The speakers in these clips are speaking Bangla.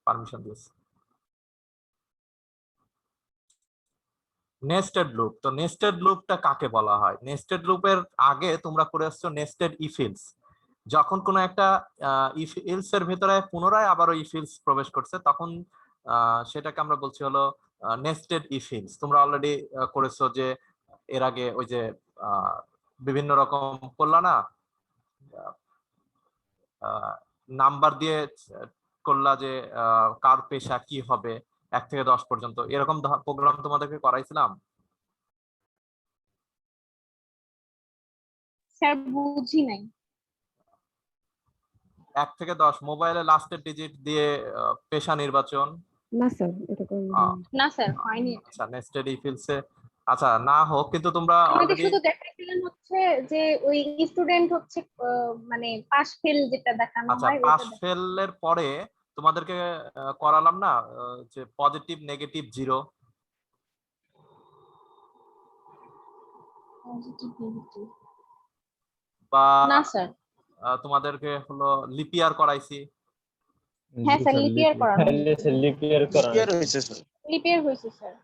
পারমিশন দিয়েছি। নেস্টেড লুপ, তো নেস্টেড লুপটা কাকে বলা হয়? নেস্টেড লুপের আগে তোমরা করে আসছো নেস্টেড ইফ এলস। যখন কোনো একটা ইফ এলস এর ভিতরে পুনরায় আবারও ইফ এলস প্রবেশ করছে, তখন সেটাকে আমরা বলছি হলো নেস্টেড ইফ এলস। তোমরা অলরেডি করেছো যে এর আগে ওই যে বিভিন্ন রকম করলা না, নাম্বার দিয়ে করলা যে কার পেশা কি হবে 1 থেকে 10 পর্যন্ত, এরকম প্রোগ্রাম তোমাদেরকে করাইছিলাম। স্যার বুঝি নাই। 1 থেকে 10 মোবাইলে লাস্টের ডিজিট দিয়ে পেশা নির্বাচন। না স্যার, এটা করি না স্যার হয়নি। আচ্ছা নেস্টেড ইফ এলসে আচ্ছা না হোক, কিন্তু তোমরা আমাদের অলরেডি শুধু দেখাইছিলেন হচ্ছে যে ওই স্টুডেন্ট হচ্ছে মানে পাস ফেল যেটা দেখানো আচ্ছা হয় পাস ওটা। ফেলের পরে তোমাদেরকে করালাম না যে পজিটিভ নেগেটিভ জিরো, বা না স্যার। তোমাদেরকে হলো লিপিয়ার করাইছি। হ্যাঁ স্যার লিপিয়ার করানো লিপিয়ার হয়েছে স্যার। লিপিয়ার হয়েছে স্যার।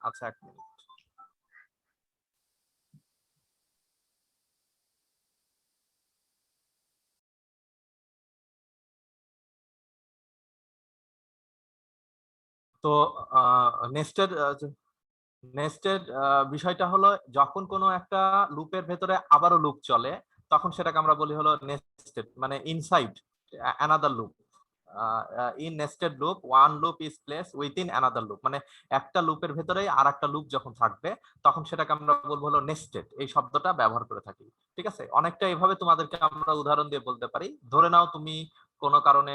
আচ্ছা 1 মিনিট। তো নেস্টেড নেস্টেড বিষয়টা হলো যখন কোনো একটা লুপের ভেতরে আবারও লুপ চলে, তখন সেটাকে আমরা বলি হলো নেস্টেড, মানে inside another loop. In nested loop one loop is place within another loop, মানে একটা লুপের ভেতরে আর একটা লুপ যখন থাকবে তখন সেটাকে আমরা বলবো হলো নেস্টেড, এই শব্দটা ব্যবহার করে থাকি। ঠিক আছে, অনেকটা এইভাবে তোমাদেরকে আমরা উদাহরণ দিয়ে বলতে পারি। ধরে নাও তুমি কোনো কারণে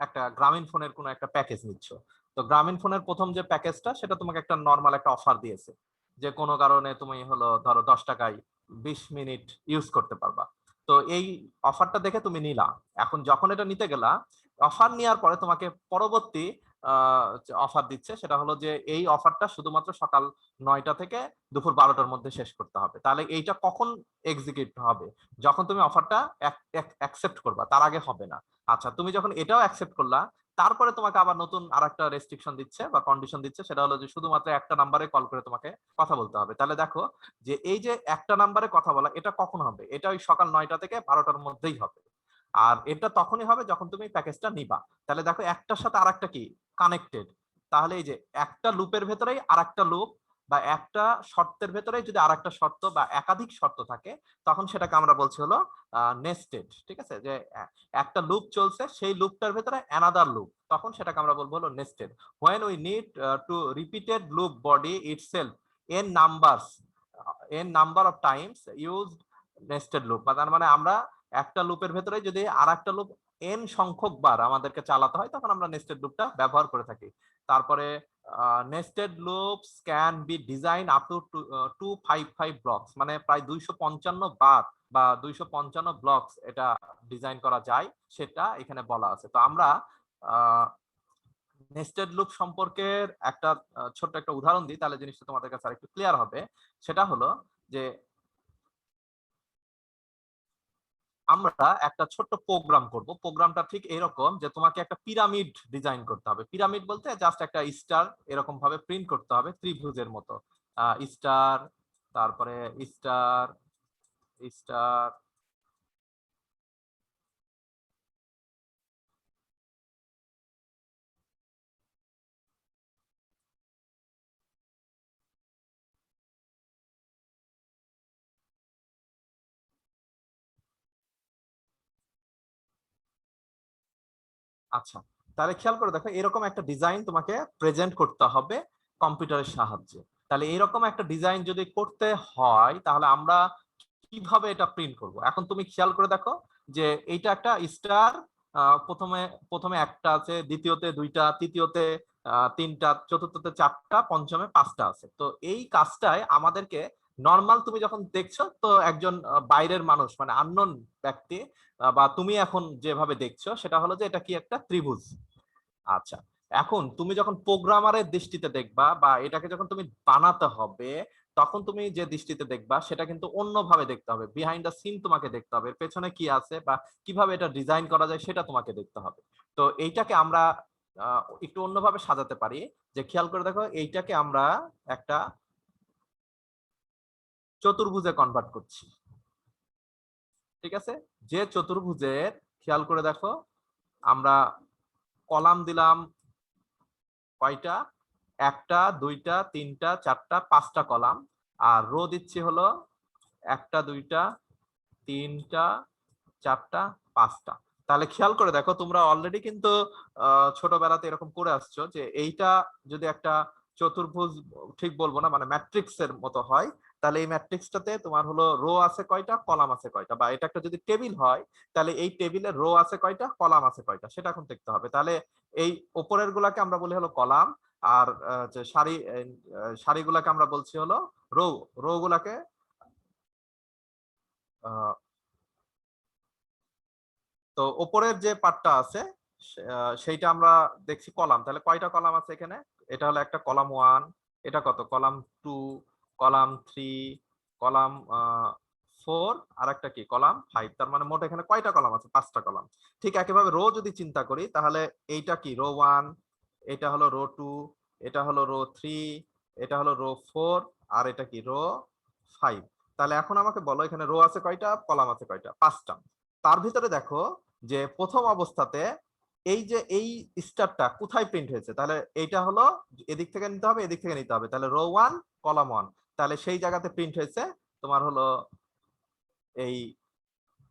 একটা গ্রামীণ ফোনের কোনো একটা প্যাকেজ নিচ্ছ। তো গ্রামীণ ফোনের প্রথম যে প্যাকেজটা সেটা তোমাকে একটা নরমাল একটা অফার দিয়েছে, যে কোনো কারণে তুমি হলো ধরো 10 টাকায় 20 মিনিট ইউজ করতে পারবা। তো এই অফারটা দেখে তুমি নিলা। এখন যখন এটা নিতে গেলা, অফার নেওয়ার পরে তোমাকে পরবর্তী অফার দিচ্ছে, সেটা হলো যে এই অফারটা শুধুমাত্র সকাল 9টা থেকে দুপুর 12টার মধ্যে শেষ করতে হবে। তাহলে এইটা কখন এক্সিকিউট হবে? যখন তুমি অফারটা অ্যাকসেপ্ট করবা, তার আগে হবে না। আচ্ছা তুমি যখন এটাও অ্যাকসেপ্ট করলা, তারপরে তোমাকে আবার নতুন আরেকটা রেস্ট্রিকশন দিচ্ছে বা কন্ডিশন দিচ্ছে, সেটা হলো যে শুধুমাত্র একটা নাম্বারে কল করে তোমাকে কথা বলতে হবে। তাহলে দেখো যে এই যে একটা নাম্বারে কথা বলা, এটা কখন হবে? এটা ওই সকাল 9টা থেকে 12টার মধ্যেই হবে। আর এটা তখনই হবে যখন তুমি প্যাকেজটা নিবা। তাহলে দেখো একটার সাথে আরেকটা কি কানেক্টেড। তাহলে এই যে একটা লুপের ভেতরেই আরেকটা লুপ, বা একটা শর্তের ভেতরে যদি আরেকটা শর্ত বা একাধিক শর্ত থাকে, তখন সেটাকে আমরা বলছি হলো নেস্টেড। ঠিক আছে, যে একটা লুপ চলছে, সেই লুপটার ভেতরে অ্যানাদার লুপ, তখন সেটাকে আমরা বলবো হলো nested. when we need to repeated loop body itself n numbers n number of times used nested loop, তার মানে আমরা একটা লুপের ভেতরে যদি আরেকটা লুপ n সংখ্যক বার আমাদেরকে চালাতে হয়, তখন আমরা নেস্টেড লুপটা ব্যবহার করে থাকি। তারপরে nested loops can be design up to 255 blocks, মানে প্রায় 255 বার বা 255 ব্লকস এটা ডিজাইন করা যায়, সেটা এখানে বলা আছে। তো আমরা নেস্টেড লুপ সম্পর্কে একটা ছোট্ট একটা উদাহরণ দিই, তাহলে জিনিসটা তোমাদের কাছে আরেকটু ক্লিয়ার হবে। সেটা হলো যে আমরা একটা ছোট্ট প্রোগ্রাম করব। প্রোগ্রামটা ঠিক এরকম যে তোমাকে একটা পিরামিড ডিজাইন করতে হবে। পিরামিড বলতে জাস্ট একটা স্টার এরকম ভাবে প্রিন্ট করতে হবে ত্রিভুজের মতো। স্টার, তারপরে স্টার, স্টার, আচ্ছা তাহলে খেয়াল করে দেখো, এরকম একটা ডিজাইন তোমাকে প্রেজেন্ট করতে হবে কম্পিউটারের সাহায্যে। তাহলে এরকম একটা ডিজাইন যদি করতে হয়, তাহলে আমরা কিভাবে এটা প্রিন্ট করব? এখন তুমি খেয়াল করে দেখো যে এইটা একটা স্টার, প্রথমে প্রথমে একটা আছে, দ্বিতীয়তে দুইটা, তৃতীয়তে তিনটা, চতুর্থতে চারটা, পঞ্চমে পাঁচটা আছে। তো এই কাজটায় আমাদেরকে নর্মাল তুমি যখন দেখছো, তো একজন বাইরের মানুষ মানে আননোন ব্যক্তি বা তুমি এখন যেভাবে দেখছো, সেটা হলো যে এটা কি একটা ত্রিভুজ। আচ্ছা এখন তুমি যখন প্রোগ্রামারের দৃষ্টিতে দেখবা বা এটাকে যখন তুমি বানাতে হবে, তখন তুমি যে দৃষ্টিতে দেখবা সেটা কিন্তু অন্যভাবে দেখতে হবে, বিহাইন্ড দ্য সিন তোমাকে দেখতে হবে, পেছনে কি আছে বা কিভাবে এটা ডিজাইন করা যায় সেটা তোমাকে দেখতে হবে। তো এইটাকে আমরা একটু অন্যভাবে সাজাতে পারি, যে খেয়াল করে দেখো এইটাকে আমরা একটা চতুর্ভুজে কনভার্ট করছি, ঠিক আছে? যে চতুর্ভুজের খেয়াল করে দেখো আমরা কলাম দিলাম কয়টা, একটা, দুইটা, তিনটা, চারটা, পাঁচটা কলাম, আর রো দিচ্ছি হলো একটা, দুইটা, তিনটা, চারটা, পাঁচটা। তাহলে খেয়াল করে দেখো তোমরা অলরেডি কিন্তু ছোটবেলাতে এরকম করে আসছো যে এইটা যদি একটা চতুর্ভুজ, ঠিক বলবো না, মানে ম্যাট্রিক্স এর মতো হয়, তাহলে এই ম্যাট্রিক্সটাতে তোমার হলো রো আছে কয়টা, কলাম আছে কয়টা, বা এটা একটা যদি টেবিল হয় তাহলে এই টেবিলের রো আছে কয়টা, কলাম আছে কয়টা, সেটা এখন দেখতে হবে। তাহলে এই উপরের গুলাকে আমরা বলি হলো কলাম, আর যে সারিগুলাকে আমরা বলছি হলো রো। রো গুলাকে তো উপরের যে পার্টটা আছে সেইটা আমরা দেখছি কলাম। তাহলে কয়টা কলাম আছে এখানে? এটা হলো একটা কলাম 1, এটা কত, কলাম 2, কলাম 3, কলাম 4, আর একটা কি কলাম 5। তার মানে মোট এখানে কয়টা কলাম আছে? 5টা কলাম। ঠিক একইভাবে রো যদি চিন্তা করি তাহলে এইটা কি রো 1, এটা হলো রো 2, এটা হলো রো 3, এটা হলো রো 4, আর এটা কি রো 5। তাহলে এখন আমাকে বলো এখানে রো আছে কয়টা, কলাম আছে কয়টা? 5টা। তার ভিতরে দেখো যে প্রথম অবস্থাতে এই যে এই স্টারটা কোথায় প্রিন্ট হয়েছে, তাহলে এইটা হলো এদিক থেকে নিতে হবে, এদিক থেকে নিতে হবে, তাহলে রো 1 কলাম 1, তাহলে সেই জায়গাতে প্রিন্ট হয়েছে তোমার হলো এই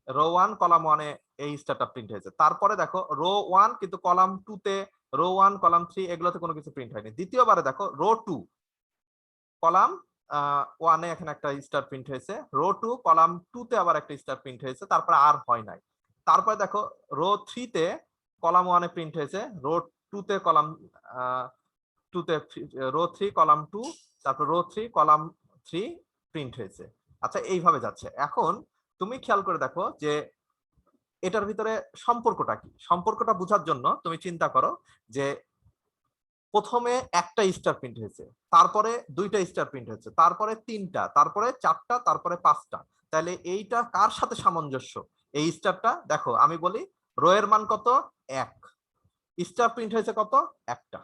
রো 1 কলাম 1 এ এই স্টারটা প্রিন্ট হয়েছে। তারপরে দেখো রো 1 কিন্তু কলাম 2 তে, রো 1 কলাম 3 এগুলোতে কোনো কিছু প্রিন্ট হয়নি। দ্বিতীয়বারে দেখো রো 2 কলাম 1 এ এখানে একটা স্টার প্রিন্ট হয়েছে, রো 2 কলাম 2 তে আবার একটা স্টার প্রিন্ট হয়েছে, তারপরে আর হয় নাই। তারপরে দেখো রো 3 তে কলাম 1 এ প্রিন্ট হয়েছে, রো 2 তে কলাম 2 তে, রো 3 কলাম 2, তারপর রো 3 কলাম 3 প্রিন্ট হয়েছে। আচ্ছা এইভাবে যাচ্ছে। এখন তুমি খেয়াল করে দেখো যে এটার ভিতরে সম্পর্কটা কি। সম্পর্কটা বোঝার জন্য তুমি চিন্তা করো যে প্রথমে একটা স্টার প্রিন্ট হয়েছে, তারপরে দুইটা স্টার প্রিন্ট হয়েছে, তারপরে তিনটা, তারপরে চারটা, তারপরে পাঁচটা। তাহলে এইটা কার সাথে সামঞ্জস্য? এই স্টারটা দেখো আমি বলি রো এর মান কত, 1, স্টার প্রিন্ট হয়েছে কত, একটা।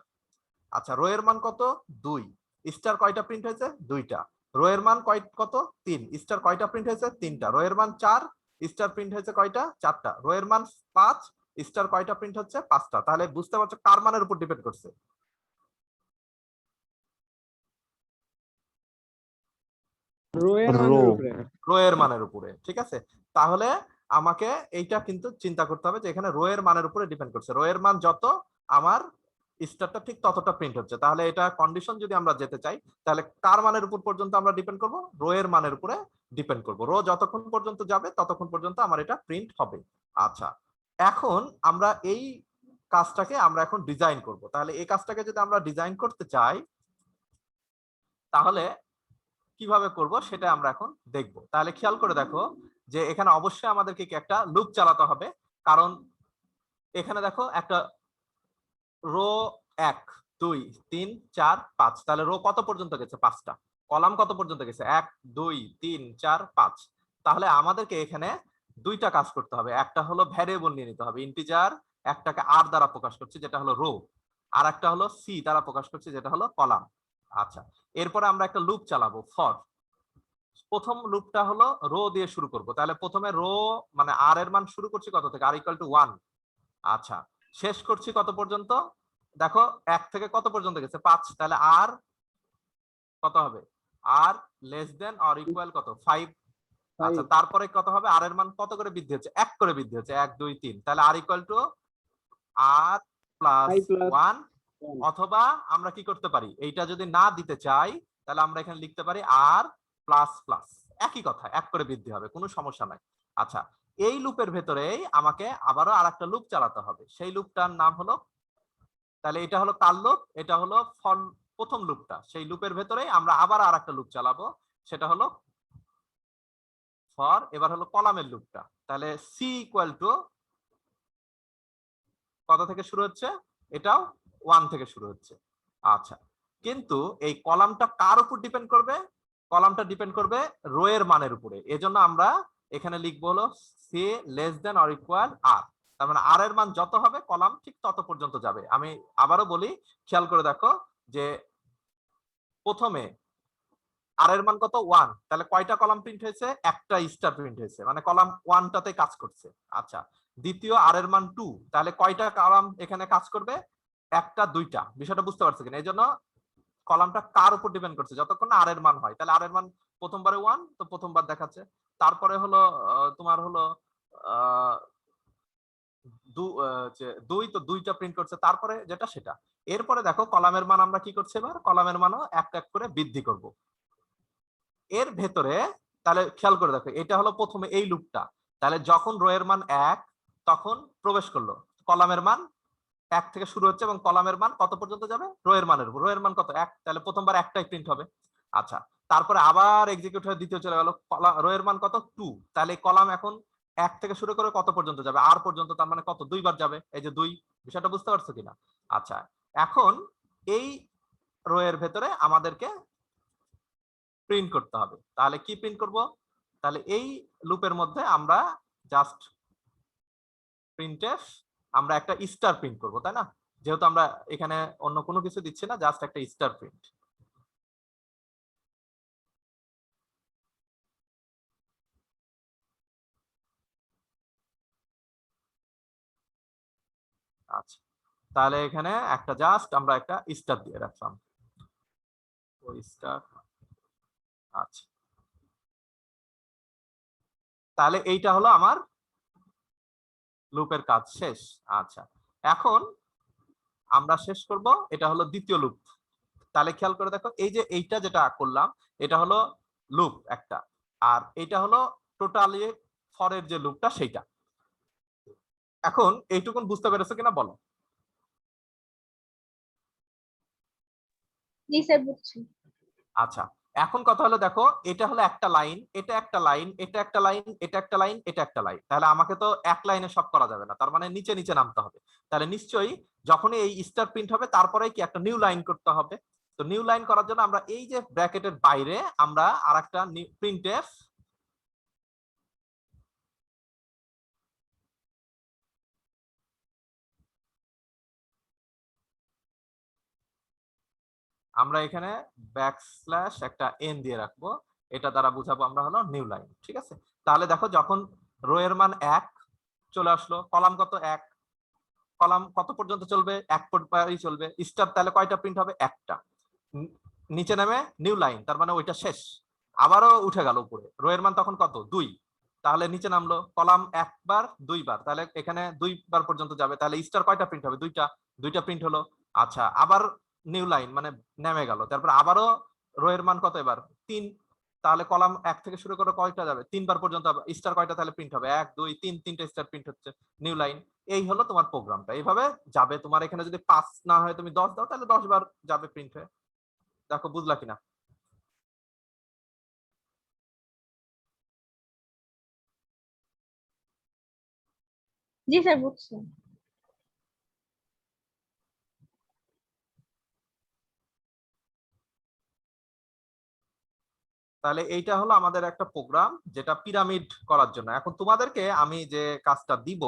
আচ্ছা রো এর মান কত, 2, স্টার কয়টা প্রিন্ট হয়েছে, দুইটা। রো এর মান কত, 3, স্টার কয়টা প্রিন্ট হয়েছে, তিনটা। রো এর মান 4, স্টার প্রিন্ট হয়েছে কয়টা, চারটা। রো এর মান 5, স্টার কয়টা প্রিন্ট হচ্ছে, পাঁচটা। তাহলে বুঝতে পারছো কার মানের উপর ডিপেন্ড করছে? রো এর রো মানের উপরে। রো এর মানের উপরে, ঠিক আছে? তাহলে আমাকে এইটা কিন্তু চিন্তা করতে হবে যে এখানে রো এর মানের উপরে ডিপেন্ড করছে। রো এর মান যত আমার স্টারটা ঠিক ততটা প্রিন্ট হচ্ছে। তাহলে এটা কন্ডিশন যদি আমরা যেতে চাই তাহলে কার মানের উপর পর্যন্ত আমরা ডিপেন্ড করব? রো এর মানের উপরে ডিপেন্ড করব। রো যতক্ষণ পর্যন্ত যাবে ততক্ষণ পর্যন্ত আমার এটা প্রিন্ট হবে। আচ্ছা এখন আমরা এই কাজটাকে আমরা এখন ডিজাইন করব। তাহলে এই কাজটাকে যদি আমরা ডিজাইন করতে চাই তাহলে কিভাবে করব সেটা আমরা এখন দেখব। তাহলে খেয়াল করে দেখো যে এখানে অবশ্যই আমাদেরকে কি একটা লুপ চালাতে হবে, কারণ এখানে দেখো একটা রো 1 2 3 4 5, তাহলে রো কত পর্যন্ত গেছে, 5টা। কলাম কত পর্যন্ত গেছে, 1 2 3 4 5। তাহলে আমাদেরকে এখানে দুইটা কাজ করতে হবে। একটা হলো ভ্যারিয়েবল নিয়ে নিতে হবে, ইন্টিজার, একটাকে আর দ্বারা প্রকাশ করছি যেটা হলো রো, আর একটা হলো সি দ্বারা প্রকাশ করছি যেটা হলো কলাম। আচ্ছা এরপরে আমরা একটা লুপ চালাবো ফর। প্রথম লুপটা হলো রো দিয়ে শুরু করব। তাহলে প্রথমে রো মানে আর এর মান শুরু করছি কত থেকে, আর ইকুয়াল টু 1। আচ্ছা শেষ করছি কত পর্যন্ত, দেখো 1 থেকে কত পর্যন্ত গেছে, 5। তাহলে আর কত হবে, আর লেস দেন অর ইকুয়াল কত, 5। আচ্ছা তারপরে কত হবে, আর এর মান কত করে বৃদ্ধি হচ্ছে, 1 করে বৃদ্ধি হচ্ছে, 1 2 3। তাহলে আর ইকুয়াল টু আর প্লাস 1, অথবা আমরা কি করতে পারি, এইটা যদি না দিতে চাই তাহলে আমরা এখানে লিখতে পারি আর প্লাস প্লাস, একই কথা, 1 করে বৃদ্ধি হবে, কোনো সমস্যা নাই। আচ্ছা এই লুপের ভেতরেই আমাকে আবারও আরেকটা লুপ চালাতে হবে, সেই লুপটার নাম হলো, তাহলে এটা হলো কার লুপ, এটা হলো ফর প্রথম লুপটা। সেই লুপের ভেতরেই আমরা আবার আরেকটা লুপ চালাবো, সেটা হলো ফর, এবার হলো কলামের লুপটা। তাহলে সি ইকুয়াল টু কত থেকে শুরু হচ্ছে, এটাও 1 থেকে শুরু হচ্ছে। আচ্ছা কিন্তু এই কলামটা কার উপর ডিপেন্ড করবে, কলামটা ডিপেন্ড করবে রো এর মানের উপরে। এজন্য আমরা এখানে লিখবো হলো C less than or equal R. তার মানে আর এর মান যত হবে কলাম ঠিক তত পর্যন্ত যাবে। আমি আবারও বলি, খেয়াল করে দেখো যে প্রথমে আর এর মান কত 1, তাহলে কয়টা কলাম প্রিন্ট হয়েছে? একটা স্টার প্রিন্ট হয়েছে, মানে কলাম 1টাতে কাজ করছে। আচ্ছা, দ্বিতীয় আর এর মান 2, তাহলে কয়টা কলাম এখানে কাজ করবে? একটা দুইটা। বিষয়টা বুঝতে পারছো কিনা? এই জন্য কলামটা কার উপর ডিপেন্ড করছে? যতক্ষণ না আর এর মান হয়, তাহলে আর এর মান প্রথমবারে 1, তো প্রথমবার দেখাচ্ছে। তারপরে হলো তোমার হলো দুই, তো দুইটা প্রিন্ট করছে, তারপরে যেটা সেটা। এরপরে দেখো কলামের মান আমরা কি করছি, এবার কলামের মানও এক এক করে বৃদ্ধি করব এর ভেতরে। তাহলে খেয়াল করে দেখো, এটা হলো প্রথমে এই লুপটা। তাহলে যখন রো এর মান 1 তখন প্রবেশ করলো, কলামের মান 1 থেকে শুরু হচ্ছে এবং কলামের মান কত পর্যন্ত যাবে? রো এর মানের উপর। রো এর মান কত? 1, তাহলে প্রথমবার একটাই প্রিন্ট হবে। আচ্ছা, তারপরে আবার এক্সিকিউট হয়ে দ্বিতীয় চলে গেল, রো এর মান কত? 2, তাহলে কলাম এখন 1 থেকে শুরু করে কত পর্যন্ত যাবে? আর পর্যন্ত, তার মানে কত? 2 বার যাবে, এই যে 2। বিষয়টা বুঝতে পারছো কিনা? আচ্ছা, এখন এই রো এর ভেতরে আমাদেরকে প্রিন্ট করতে হবে। তাহলে কি প্রিন্ট করব? তাহলে এই লুপের মধ্যে আমরা জাস্ট প্রিন্টএফ, আমরা একটা স্টার প্রিন্ট করব, তাই না? যেহেতু আমরা এখানে অন্য কোনো কিছু দিচ্ছি না, জাস্ট একটা স্টার প্রিন্ট। আচ্ছা, তাহলে এখানে একটা জাস্ট আমরা একটা স্টার দিয়ে রাখলাম, ওই স্টার। আচ্ছা, তাহলে এইটা হলো আমার লুপের কাজ শেষ। আচ্ছা, এখন আমরা শেষ করব, এটা হলো দ্বিতীয় লুপ। তাহলে খেয়াল করে দেখো, এই যে এইটা যেটা করলাম এটা হলো লুপ একটা, আর এটা হলো টোটালি ফরের যে লুপটা সেইটা। এখন এইটুকুন বুঝতে পেরেছো কিনা বলো? জি স্যার, বুঝছি। আচ্ছা, এখন কথা হলো দেখো, এটা হলো একটা লাইন, এটা একটা লাইন, এটা একটা লাইন, এটা একটা লাইন, এটা একটা লাইন। তাহলে আমাকে তো এক লাইনে সব করা যাবে না, তার মানে নিচে নিচে নামতে হবে। তাহলে নিশ্চয়ই যখনই এই স্টার প্রিন্ট হবে তারপরে কি একটা নিউ লাইন করতে হবে। তো নিউ লাইন করার জন্য আমরা এই যে ব্র্যাকেটের বাইরে আমরা আরেকটা প্রিন্টএফ, আমরা এখানে ব্যাকস্ল্যাশ একটা এন দিয়ে রাখবো, এটা দ্বারা বুঝাবো আমরা হলো নিউ লাইন। ঠিক আছে, তাহলে দেখো যখন রো এর মান 1 চলে আসলো, কলাম কত? 1, কলাম কত পর্যন্ত চলবে? 1 পর্যন্তই চলবে। স্টার তাহলে কয়টা প্রিন্ট হবে? একটা। নিচে নামে নিউ লাইন, তার মানে ওইটা শেষ। আবারও উঠে গেল উপরে, রো এর মান তখন কত? 2, তাহলে নিচে নামলো, কলাম একবার দুইবার, তাহলে এখানে 2 বার পর্যন্ত যাবে। তাহলে স্টার কয়টা প্রিন্ট হবে? দুইটা প্রিন্ট হলো। আচ্ছা, আবার নিউ লাইন মানে নেমে গেল, তারপর আবারও রো এর মান কত এবার? 3, তাহলে কলাম 1 থেকে শুরু করে কয়টা যাবে? 3 বার পর্যন্ত। স্টার কয়টা তাহলে প্রিন্ট হবে? 1 2 3, তিনটা স্টার প্রিন্ট হচ্ছে, নিউ লাইন। এই হলো তোমার প্রোগ্রামটা, এইভাবে যাবে। তোমার এখানে যদি 5 না হয় তুমি 10 দাও, তাহলে 10 বার যাবে প্রিন্ট হয়ে। দেখো বুঝলা কিনা? জি স্যার, বুঝছি। তাহলে এইটা হলো আমাদের একটা প্রোগ্রাম যেটা পিরামিড করার জন্য। এখন তোমাদেরকে আমি যে কাজটা দিব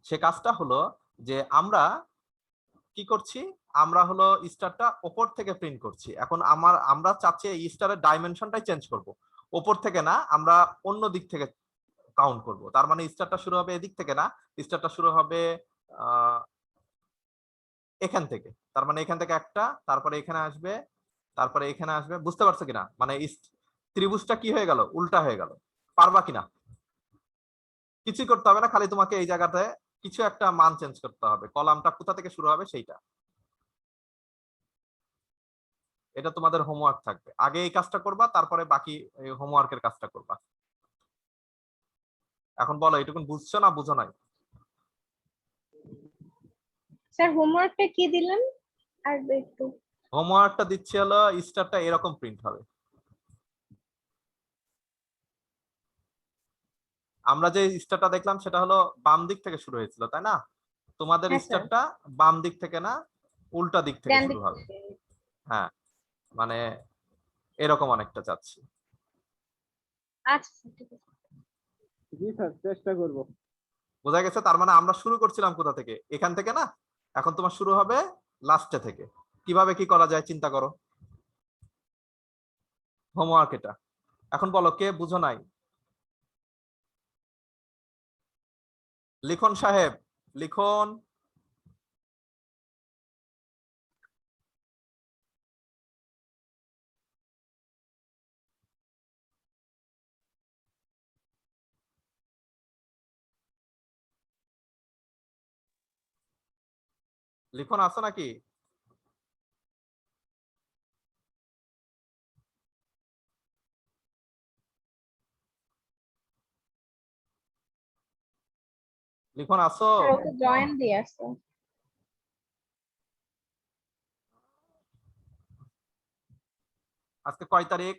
সে কাজটা হলো যে আমরা কি করছি, আমরা হলো স্টারটা উপর থেকে প্রিন্ট করছি। এখন আমরা চাচ্ছি এই স্টারের ডাইমেনশনটাই চেঞ্জ করব, উপর থেকে না, আমরা অন্য দিক থেকে কাউন্ট করব। তার মানে স্টারটা শুরু হবে এদিক থেকে না, স্টারটা শুরু হবে এখান থেকে। তার মানে এখান থেকে একটা, তারপরে এখানে আসবে, তারপরে এখানে আসবে। বুঝতে পারছো কিনা? মানে ত্রিভুজটা কি হয়ে গেল? উল্টা হয়ে গেল। পারবা কিনা? কিছুই করতে হবে না, খালি তোমাকে এই জায়গাতে কিছু একটা মান চেঞ্জ করতে হবে, কলামটা কোথা থেকে শুরু হবে সেইটা। এটা তোমাদের হোমওয়ার্ক থাকবে, আগে এই কাজটা করবা, তারপরে বাকি হোমওয়ার্কের কাজটা করবা। এখন বলো, এটুকুন বুঝছো না বুঝো নাই? স্যার, হোমওয়ার্কটা কি দিলেন আর একটু? হোমওয়ার্কটা দিচ্ছি হলো স্টারটা এরকম প্রিন্ট হবে। আমরা যে স্টারটা দেখলাম সেটা হলো বাম দিক থেকে শুরু হয়েছিল, তাই না? তোমাদের হ্যাঁ স্যার, স্টারটা বাম দিক থেকে না, উল্টা দিক থেকে ডান শুরু দিক হবে। থেকে। হ্যাঁ, মানে এরকম অনেকটা চাচ্ছি। আচ্ছা ঠিক আছে। জি স্যার চেষ্টা করব। বোঝা গেছে? তার মানে আমরা শুরু করছিলাম কোথা থেকে? এখান থেকে না? এখন তোমার শুরু হবে লাস্টে থেকে। কিভাবে কি করা যায় চিন্তা করো। হোমওয়ার্ক এটা। এখন বলো কে বুঝো নাই? লিখন সাহেব, লিখন। লিখন আছে নাকি? লিখন আছো? স্যার ওকে জয়েন দিয়ে আসছে। আজকে কয় তারিখ?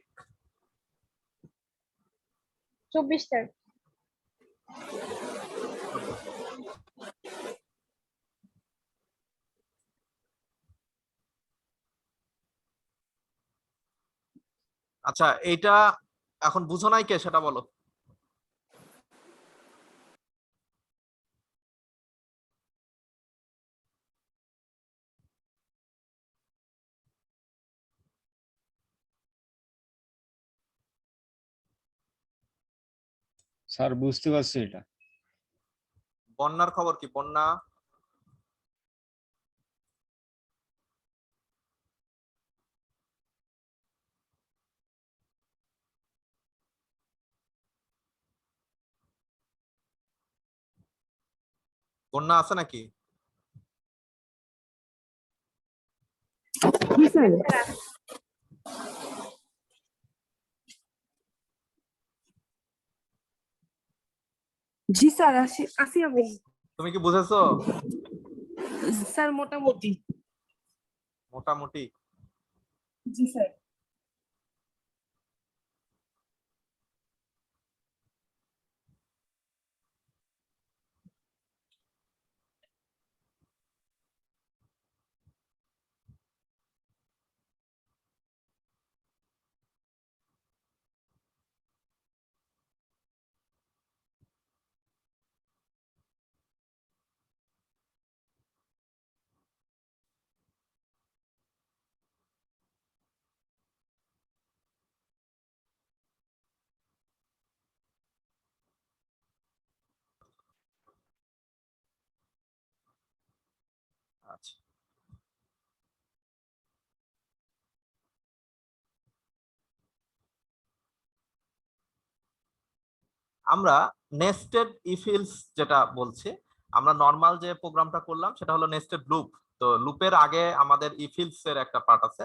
24 তারিখ। আচ্ছা এইটা এখন বুঝো নাই কে সেটা বলো। স্যার বুঝতে পারছি এটা। বন্যার খবর কি? বন্যা বন্যা আছে নাকি? স্যার জি স্যার আসি আমি। তুমি কি বুঝেছো? স্যার মোটামুটি। মোটামুটি। জি স্যার। আচ্ছা আমরা নেস্টেড ইফিলস যেটা বলছি, আমরা নর্মাল যে প্রোগ্রামটা করলাম সেটা হলো নেস্টেড লুপ। তো লুপের আগে আমাদের ইফিলস এর একটা পার্ট আছে।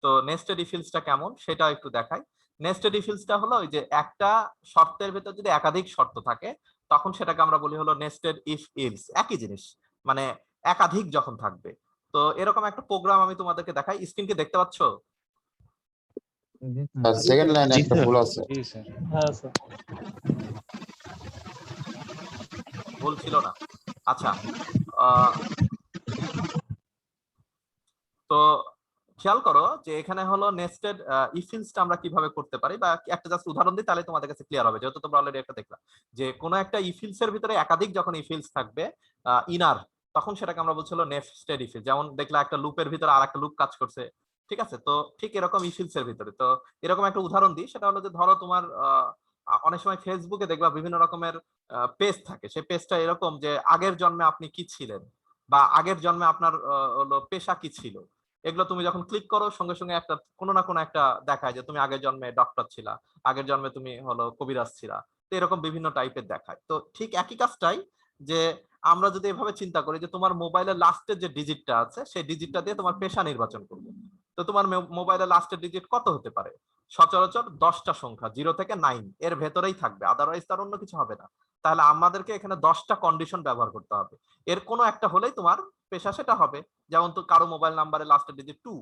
তো নেস্টেড ইফিলসটা কেমন সেটা একটু দেখাই। নেস্টেড ইফিলসটা হলো ওই যে একটা শর্তের ভিতর যদি একাধিক শর্ত থাকে তখন সেটাকে আমরা বলি হলো নেস্টেড ইফ ইলস। একই জিনিস, মানে একাধিক যখন থাকবে। তো এরকম একটা প্রোগ্রাম আমি তোমাদেরকে দেখাই। স্ক্রিনকে দেখতে পাচ্ছ? সেকেন্ড লাইনে জি একটা স্যার। ভুল আছে। জি স্যার। হ্যাঁ স্যার। ভুল ছিল না? আচ্ছা আহ, তো খেয়াল করো যে এখানে হলো নেস্টেড ইফিলসটা আমরা কিভাবে করতে পারি, বা একটা জাস্ট উদাহরণ দিই তাহলে তোমাদের কাছে ক্লিয়ার হবে, যেহেতু তোমরা অলরেডি একটা দেখলা যে কোনো একটা ইফিলস এর ভিতরে একাধিক যখন ইফিলস থাকবে ইনার, তখন সেটাকে আমরা বলছি হলো নেস্টেড ইফিলস। যেমন দেখলা একটা লুপের ভিতরে আর একটা লুপ কাজ করছে, ঠিক আছে? তো ঠিক এরকম ইফিলস এর ভিতরে তো এরকম একটা উদাহরণ দিই, সেটা হলো যে ধরো তোমার অনেক সময় ফেসবুকে দেখবা বিভিন্ন রকমের পেজ থাকে। সেই পেজটা এরকম যে আগের জন্মে আপনি কি ছিলেন, বা আগের জন্মে আপনার হলো পেশা কি ছিল। এগুলো তুমি যখন ক্লিক করো সঙ্গে সঙ্গে একটা কোনো না কোনো একটা দেখায় যে তুমি আগের জন্মে ডক্টর ছিলা, আগের জন্মে তুমি হলো কবিরাজ ছিলা। তো এরকম বিভিন্ন টাইপের দেখায়। তো ঠিক একই কাজটাই যে আমরা যদি এভাবে চিন্তা করি যে তোমার মোবাইলের লাস্টের যে ডিজিটটা আছে সেই ডিজিটটা দিয়ে তোমার পেশা নির্বাচন করবো। তো তোমার মোবাইলের লাস্টের ডিজিট কত হতে পারে? সচরাচর 10টা সংখ্যা, 0 থেকে 9 এর ভেতরেই থাকবে, আদারওয়াইজ তার অন্য কিছু হবে না। তাহলে আমাদেরকে এখানে 10টা কন্ডিশন ব্যবহার করতে হবে। এর কোনো একটা হলেই তোমার পেশা সেটা হবে। যেমন তো কারো মোবাইল নাম্বারে লাস্টের ডিজিট 2,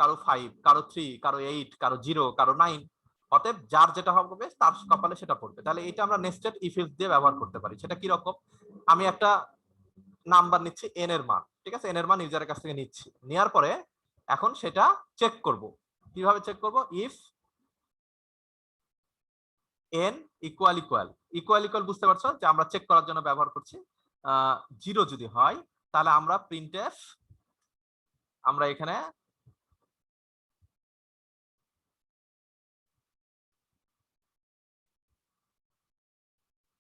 কারো 5, কারো 3, কারো 8, কারো 0, কারো 9। অতএব যার যেটা হবে তার কপালে সেটা পড়বে। তাহলে এটা আমরা নেস্টেড ইফ ইলস দিয়ে ব্যবহার করতে পারি। সেটা কি রকম? আমি একটা নাম্বার নিচ্ছি n এর মান, ঠিক আছে? n এর মান ইউজারের কাছ থেকে নিচ্ছি, নেওয়ার পরে এখন সেটা চেক করব। কিভাবে চেক করব? If n equal equal equal equal বুঝতে পারছো যে আমরা চেক করার জন্য ব্যবহার করছি। 0 যদি হয় তাহলে আমরা প্রিন্টএফ আমরা এখানে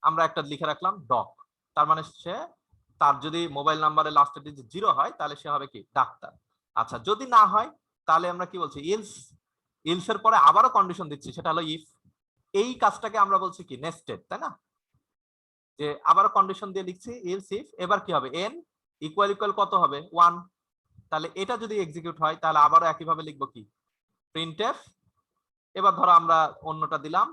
আমরা একটা লিখে রাখলাম ডক, তার মানে সে তার যদি মোবাইল নাম্বারের লাস্টের ডিজিট 0 হয় তাহলে সে হবে কি ডাক্তার। আচ্ছা যদি না হয় তাহলে আমরা কি বলছি ইলস, ইলস এর পরে আবারও কন্ডিশন দিচ্ছি, সেটা হলো ইফ। এই কাজটাকে আমরা বলছি কি নেস্টেড, তাই না? যে আবারও কন্ডিশন দিয়ে লিখছি ইলস ইফ, এবার কি হবে n ইকুয়াল ইকুয়াল কত হবে 1, তাহলে এটা যদি এক্সিকিউট হয় তাহলে আবারও একই ভাবে লিখবো কি প্রিন্টএফ। এবার ধরো আমরা অন্যটা দিলাম,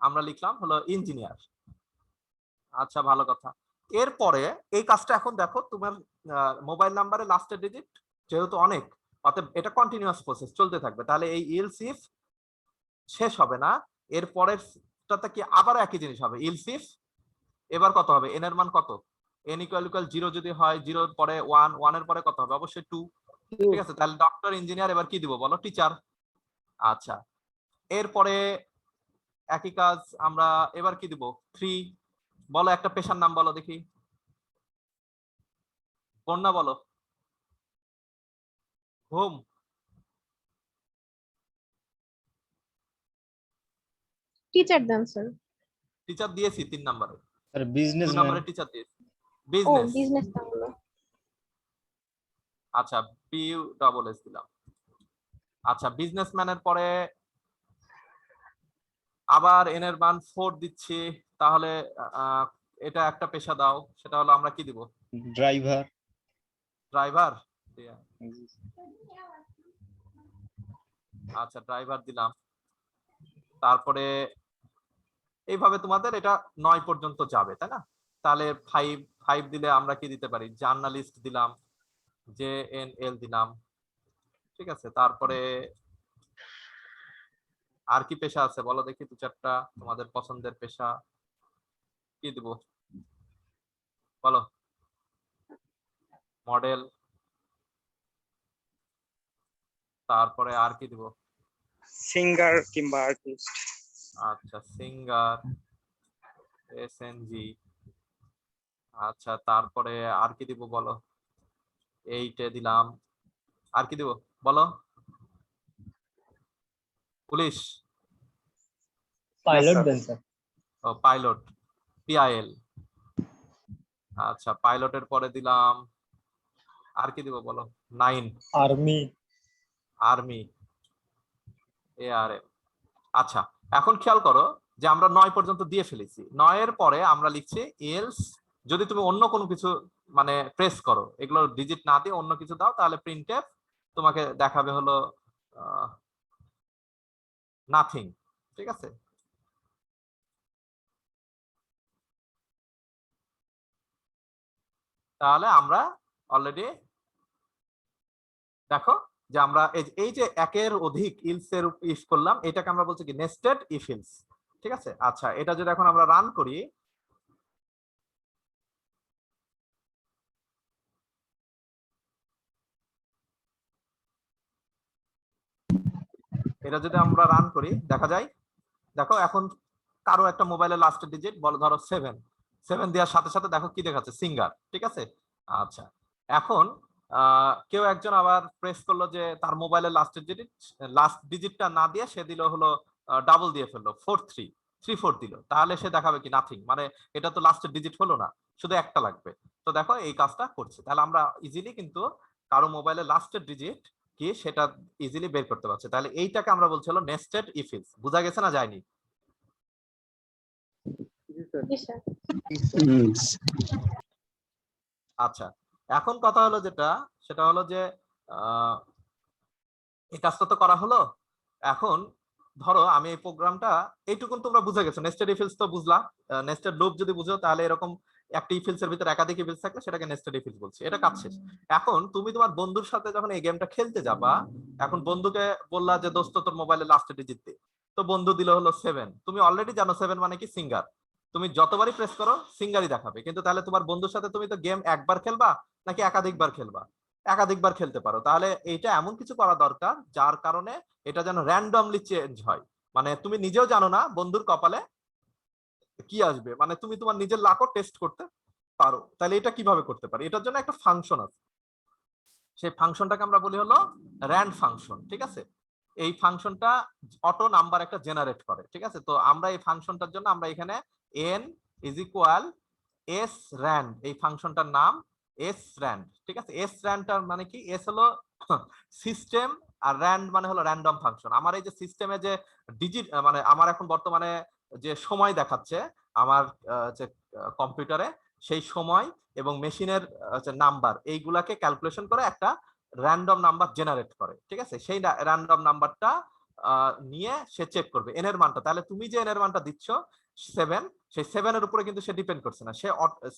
আমরা লিখলাম হলো ইঞ্জিনিয়ার। আচ্ছা ভালো কথা। এরপরে এই কাজটা এখন দেখো তোমার মোবাইল নাম্বারের লাস্টের ডিজিট যেহেতু অনেক, অতএব এটা কন্টিনিউয়াস প্রসেস চলতে থাকবে। তাহলে এই ইলস ইফ শেষ হবে না, এর পরেরটাতে কি আবার একই জিনিস হবে ইলস ইফ। এবার কত হবে n এর মান কত, n ইকুয়াল ইকুয়াল 0 যদি হয় 0 এর পরে 1, 1 এর পরে কত হবে অবশ্যই 2, ঠিক আছে? তাহলে ডক্টর ইঞ্জিনিয়ার এবার কি দিব বলো টিচার। আচ্ছা এরপরে একই কাজ আমরা এবার কি দিব 3, বলো একটা পেশার নাম বলো দেখি, বন্যা বলো। হোম, টিচার দেন স্যার। টিচার দিয়েছি 3 নম্বরে, স্যার 2 বিজনেসম্যান। নম্বরে টিচার দিয়েছি ও বিজনেস। বিজনেস তাহলে। আচ্ছা বিউ ডাবল এস দিলাম। আচ্ছা বিজনেসম্যানের পরে আবার n এর মান 4 দিচ্ছি, তাহলে এটা একটা পেশা দাও, সেটা হলো আমরা কি দিব ড্রাইভার। ড্রাইভার। আচ্ছা ড্রাইভার দিলাম। তারপরে এইভাবে তোমাদের এটা 9 পর্যন্ত যাবে, তাই না? তাহলে 5 দিলে আমরা কি দিতে পারি জার্নালিস্ট দিলাম, JNL দিলাম, ঠিক আছে? তারপরে আর কি পেশা আছে বলো দেখি 2-4টা তোমাদের পছন্দের পেশা কি দিব বলো। মডেল, তারপরে আর কি দিব সিঙ্গার কিংবা আর্টিস্ট। আচ্ছা সিঙ্গার, SNG। আচ্ছা তারপরে আর কি দিব বলো, 8 দিলাম। আর কি দিব বলো, পুলিশ, পাইলট দেন স্যার। ও পাইলট, PIL। আচ্ছা পাইলটের পরে দিলাম আর কি দিব বলো 9, আর্মি। Army, ARM। আচ্ছা এখন খেয়াল করো যে আমরা 9 পর্যন্ত দিয়ে ফেলেছি, 9 এর পরে আমরা লিখছি এলস। যদি তুমি অন্য কোনো কিছু মানে প্রেস করো, এগুলো ডিজিট না দিয়ে অন্য কিছু দাও, তাহলে প্রিন্টএফ তোমাকে দেখাবে হলো নাথিং, ঠিক আছে? তাহলে আমরা অলরেডি দেখো যে আমরা এই যে একের অধিক ইলস এর ইউজ করলাম, এটাকে আমরা বলছি কি নেস্টেড ইফ ইলস, ঠিক আছে? আচ্ছা এটা যদি এখন আমরা রান করি, দেখা যায় দেখো এখন কারো একটা মোবাইলের লাস্টের ডিজিট বলো ধরো 7 দেওয়ার সাথে সাথে দেখো কি দেখাচ্ছে সিঙ্গার, ঠিক আছে? আচ্ছা এখন কেউ একজন আবার প্রেস করলো যে তার মোবাইলের লাস্ট ডিজিটটা না দিয়ে সে দিল হলো ডাবল দিয়ে ফেললো 34 দিল, তাহলে সে দেখাবে কি নাথিং, মানে এটা তো লাস্টের ডিজিট হলো না, শুধু একটা লাগবে। তো দেখো এই কাজটা করছে, তাহলে আমরা ইজিলি কিন্তু কারো মোবাইলের লাস্টের ডিজিট কি সেটা ইজিলি বের করতে পারছে। তাহলে এইটাকে আমরা বলছি হলো নেস্টেড ইফ ইলস। বোঝা গেছে না যায়নি? জি স্যার। আচ্ছা এখন কথা হলো যেটা, সেটা হলো যে এই কাজটা তো করা হলো। এখন ধরো আমি এই প্রোগ্রামটা এইটুকুন তোমরা বুঝে গেছো, নেস্টেড ইফ ইলস তো বুঝলা। নেস্টেড লুপ যদি বুঝো তাহলে এরকম একটা ইফ ইলস এর ভিতরে একাধিক ইফ ইলস থাকলে সেটাকে নেস্টেড ইফ ইলস বলছি। এটা কাজ শেষ। এখন তুমি তোমার বন্ধুর সাথে যখন এই গেমটা খেলতে যাবা, এখন বন্ধুকে বললা যে দোস্ত তোর মোবাইলে লাস্ট ডিজিট দে, তো বন্ধু দিল হলো 7। তুমি অলরেডি জানো 7 মানে কি সিঙ্গার, তুমি যতবারই প্রেস করো সিঙ্গারই দেখাবে, কিন্তু তাহলে তোমার বন্ধুর সাথে তুমি তো গেম একবার খেলবা নাকি একাধিকবার খেলবা? একাধিকবার খেলতে পারো। তাহলে এইটা এমন কিছু করা দরকার যার কারণে এটা যেন র্যান্ডমলি চেঞ্জ হয়, মানে তুমি নিজেও জানো না বন্ধুর কপালে কি আসবে, মানে তুমি তোমার নিজের লাকও টেস্ট করতে পারো। তাহলে এটা কিভাবে করতে পারি? এটার জন্য একটা ফাংশন আছে, সেই ফাংশনটাকে আমরা বলি হলো র্যান্ড ফাংশন, ঠিক আছে? এই ফাংশনটা অটো নাম্বার একটা জেনারেট করে, ঠিক আছে? তো আমরা এই ফাংশনটার জন্য আমরা এখানে n is equal s rand, এই ফাংশনটার নাম s rand, ঠিক আছে? s rand টার মানে কি? s হলো সিস্টেম আর rand মানে হলো র্যান্ডম ফাংশন। আমার এই যে সিস্টেমে যে ডিজিট, মানে আমার এখন বর্তমানে যে সময় দেখাচ্ছে আমার যে কম্পিউটারে, সেই সময় এবং মেশিনের নাম্বার, এইগুলাকে ক্যালকুলেশন করে একটা র্যান্ডম নাম্বার জেনারেট করে, ঠিক আছে? সেই র্যান্ডম নাম্বারটা নিয়ে সে চেক করবে এন এর মানটা। তাহলে তুমি যে এন এর মানটা দিচ্ছ 7, সেই 7 এর উপরে কিন্তু সে ডিপেন্ড করছে না, সে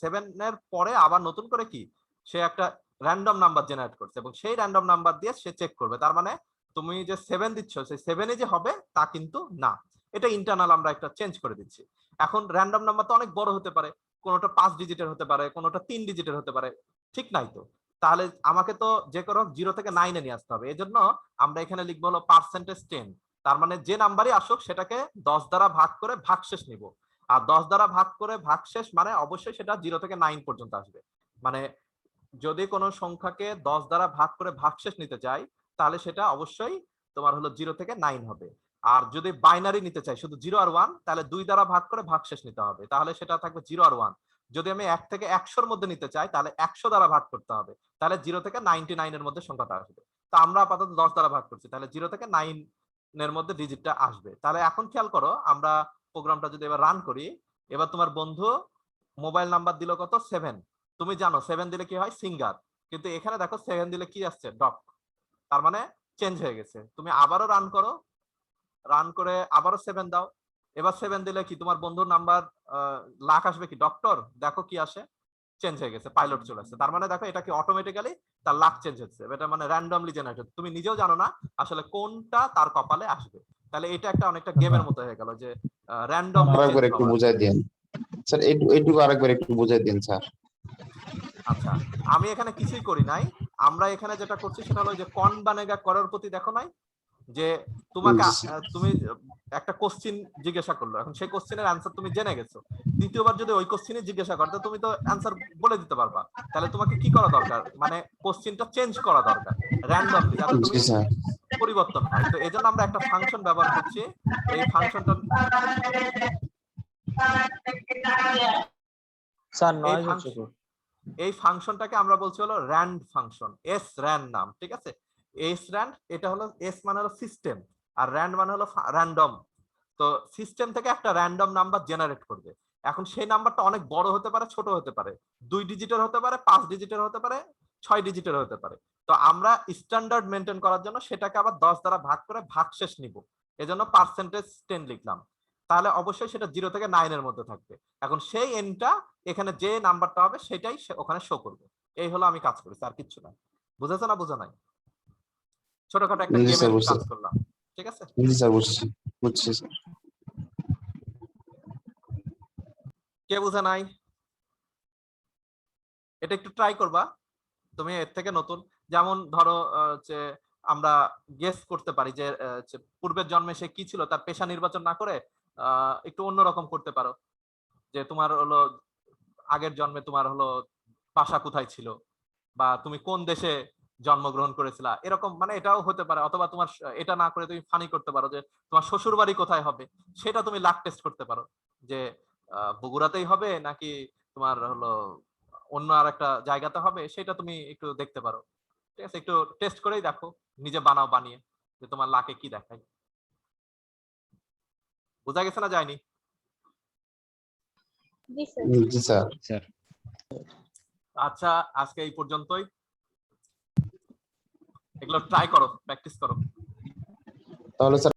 7 এর পরে আবার নতুন করে কি সে একটা র্যান্ডম নাম্বার জেনারেট করছে এবং সেই র্যান্ডম নাম্বার দিয়ে সে চেক করবে। তার মানে তুমি যে 7 দিচ্ছ সেই 7 যে হবে তা কিন্তু না, এটা ইন্টারনাল আমরা একটা চেঞ্জ করে দিচ্ছি। এখন র্যান্ডম নাম্বার তো অনেক বড় হতে পারে, কোনোটা 5 ডিজিটের হতে পারে, কোনোটা 3 ডিজিটের হতে পারে, ঠিক নাই তো? তাহলে আমাকে তো যে কোনো 0 থেকে 9 এ নিয়ে আসতে হবে। এজন্য আমরা এখানে লিখবো হলো %10। তার মানে যে নাম্বারই আসুক সেটাকে 10 দ্বারা ভাগ করে ভাগশেষ নিব, আর 10 দ্বারা ভাগ করে ভাগশেষ মানে অবশ্যই সেটা 0 থেকে 9 পর্যন্ত আসবে। মানে যদি কোনো সংখ্যাকে 10 দ্বারা ভাগ করে ভাগশেষ নিতে চাই তাহলে সেটা অবশ্যই তোমার হলো 0 থেকে 9 হবে। আর যদি বাইনারি নিতে চাই শুধু 0 আর 1, তাহলে 2 দ্বারা ভাগ করে ভাগশেষ নিতে হবে, তাহলে সেটা থাকবে 0 আর 1। যদি আমি 1 থেকে 100 এর মধ্যে নিতে চাই তাহলে 100 দ্বারা ভাগ করতে হবে, তাহলে 0 থেকে 99 এর মধ্যে সংখ্যাটা আসবে। তো আমরা আপাতত 10 দ্বারা ভাগ করছি, তাহলে 0 থেকে 9 এর মধ্যে ডিজিটটা আসবে। তাহলে এখন খেয়াল করো, আমরা প্রোগ্রামটা যদি এবার রান করি, এবার তোমার বন্ধু মোবাইল নাম্বার দিল কত? 7। তুমি জানো 7 দিলে কি হয়? সিঙ্গার। কিন্তু এখানে দেখো 7 দিলে কি আসছে? ডক। তার মানে চেঞ্জ হয়ে গেছে। তুমি আবারও রান করো, রান করে আবারও 7 দাও, এবার 7 দিলে কি তোমার বন্ধুর নাম্বার লাখ আসবে কি? ডক্টর। দেখো কি আসে? চেঞ্জ হয়ে গেছে, পাইলট চলে আসছে। তার মানে দেখো এটা কি অটোমেটিক্যালি তার লাক চেঞ্জ হচ্ছে, এটা মানে র্যান্ডমলি জেনারেটেড, তুমি নিজেও জানো না আসলে কোনটা তার কপালে আসবে। তাহলে এটা একটা অনেকটা গেমের মতো হয়ে গেল যে র্যান্ডমলি আরেকবার চেঞ্জ একটু হওয়া। বুঝাই দিন স্যার, এইটুকু আরেকবার একটু বুঝাই দিন স্যার। আচ্ছা, আমি এখানে কিছুই করি নাই, আমরা এখানে যেটা করছি সেটা হলো যে কন বানেগা করার প্রতি দেখো নাই যে তোমাকে জি স্যার। তুমি একটা কোশ্চিন জিজ্ঞাসা করলো, এখন সেই কোশ্চিনের অ্যান্সার তুমি জেনে গেছো, দ্বিতীয়বার যদি ওই কোশ্চিনই জিজ্ঞাসা করতে তুমি তো অ্যান্সার বলে দিতে পারবা। তাহলে তোমাকে কি করা দরকার? মানে কোশ্চিনটা চেঞ্জ করা দরকার র্যান্ডমলি, যাতে তুমি জি স্যার। পরিবর্তন হয়। তো এজন্য আমরা একটা ফাংশন ব্যবহার করছি, এই ফাংশনটা স্যার এই নয়েজ হচ্ছে ফাংশন খুব। এই ফাংশনটাকে আমরা বলছি হলো র্যান্ড ফাংশন, এস র্যান্ড নাম, ঠিক আছে? এস র্যান্ড, এটা হলো এস মানে হলো সিস্টেম আর র্যান্ড মানে হলো র্যান্ডম। তো সিস্টেম থেকে একটা র্যান্ডম নাম্বার জেনারেট করবে। এখন সেই নাম্বারটা অনেক বড় হতে পারে, ছোট হতে পারে, 2 ডিজিটের হতে পারে, 5 ডিজিটের হতে পারে, 6 ডিজিটের হতে পারে। তো আমরা স্ট্যান্ডার্ড মেনটেন করার জন্য সেটাকে আবার 10 দ্বারা ভাগ করে ভাগশেষ নিব, এজন্য %10 লিখলাম। তাহলে অবশ্যই সেটা 0 থেকে 9 এর মধ্যে থাকবে। এখন সেই এনটা এখানে যে নাম্বারটা হবে সেটাই ওখানে শো করবে। এই হলো আমি কাজ করেছি, আর কিচ্ছু না। বুঝেছো না বুঝো নাই? ছোটখাটো একটা জি স্যার গেমের বুঝছি। কাজ করলাম, ঠিক আছে? জি স্যার বুঝছি, বুঝছি স্যার। কে বুঝে নাই? এটা একটু ট্রাই করবা, তুমি এর থেকে নতুন, যেমন ধরো যে আমরা গেস করতে পারি যে পূর্বের জন্মে সে কি ছিল, তার পেশা নির্বাচন না করে একটু অন্যরকম করতে পারো, যে তোমার হলো আগের জন্মে তোমার হলো বাসা কোথায় ছিল, বা তুমি কোন দেশে জন্মগ্রহণ করেছিলা, এরকম মানে এটাও হতে পারে। অথবা তোমার এটা না করে তুমি ফানি করতে পারো যে তোমার শ্বশুর বাড়ি কোথায় হবে, সেটা তুমি লাক টেস্ট করতে পারো, যে বগুড়াতেই হবে নাকি তোমার হলো অন্য আর একটা জায়গাতে হবে, সেটা তুমি একটু দেখতে পারো, ঠিক আছে? একটু টেস্ট করেই দেখো, নিজে বানাও, বানিয়ে যে তোমার লাকে কি দেখায়। বোঝা গেছে না যায়নি? জি স্যার। জি স্যার। স্যার আচ্ছা, আজকে এই পর্যন্তই, এগুলো ট্রাই করো, প্র্যাকটিস করো। তাহলে স্যার